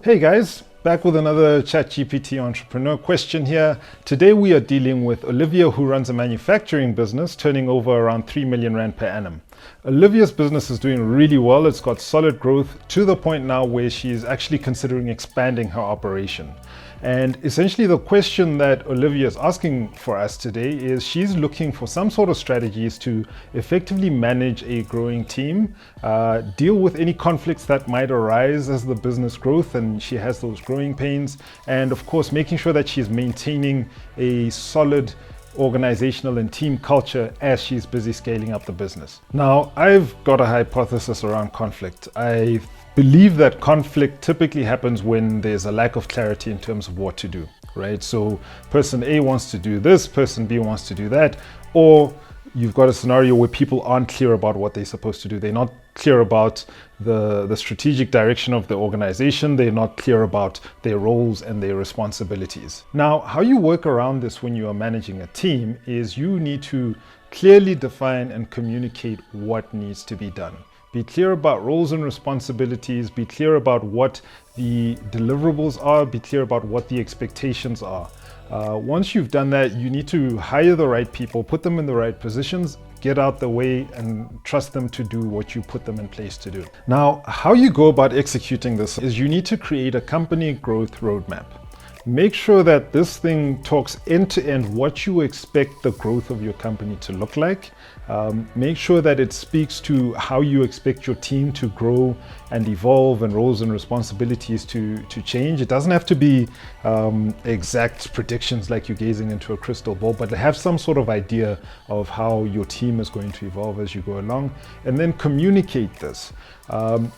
Hey guys, back with another ChatGPT entrepreneur question here. Today we are dealing with Olivia, who runs a manufacturing business turning over around 3 million Rand per annum. Olivia's business is doing really well. It's got solid growth to the point now where she's actually considering expanding her operation. And essentially the question that Olivia is asking for us today is she's looking for some sort of strategies to effectively manage a growing team, deal with any conflicts that might arise as the business growth and she has those growing pains, and of course making sure that she's maintaining a solid organizational and team culture as she's busy scaling up the business. Now, I've got a hypothesis around conflict. I believe that conflict typically happens when there's a lack of clarity in terms of what to do, right? So person A wants to do this, person B wants to do that, or you've got a scenario where people aren't clear about what they're supposed to do. They're not clear about the strategic direction of the organization. They're not clear about their roles and their responsibilities. Now, how you work around this when you are managing a team is you need to clearly define and communicate what needs to be done. Be clear about roles and responsibilities, be clear about what the deliverables are, be clear about what the expectations are. Once you've done that, you need to hire the right people, put them in the right positions, get out the way and trust them to do what you put them in place to do. Now, how you go about executing this is you need to create a company growth roadmap. Make sure that this thing talks end to end what you expect the growth of your company to look like. Make sure that it speaks to how you expect your team to grow and evolve and roles and responsibilities to change. It doesn't have to be exact predictions like you're gazing into a crystal ball, but have some sort of idea of how your team is going to evolve as you go along, and then communicate this.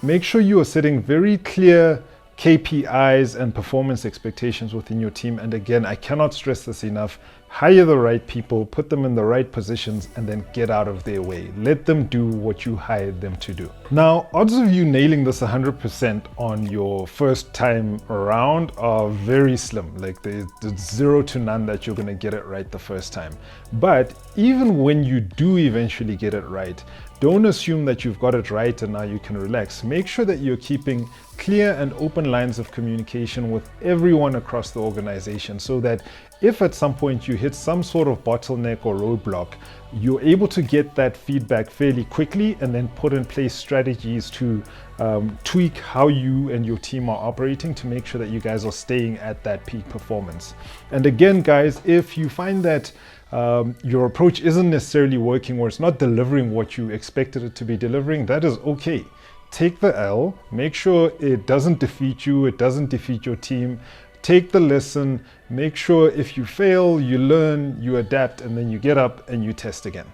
Make sure you are setting very clear KPIs and performance expectations within your team. And again, I cannot stress this enough. Hire the right people, put them in the right positions, and then get out of their way. Let them do what you hired them to do. Now, odds of you nailing this 100% on your first time around are very slim. Like there's 0 to none that you're going to get it right the first time. But even when you do eventually get it right, don't assume that you've got it right and now you can relax. Make sure that you're keeping clear and open lines of communication with everyone across the organization so that if at some point you hit some sort of bottleneck or roadblock, you're able to get that feedback fairly quickly and then put in place strategies to tweak how you and your team are operating to make sure that you guys are staying at that peak performance. And again, guys, if you find that your approach isn't necessarily working or it's not delivering what you expected it to be delivering, that is okay. Take the L, make sure it doesn't defeat you, it doesn't defeat your team. Take the lesson, make sure if you fail, you learn, you adapt, and then you get up and you test again.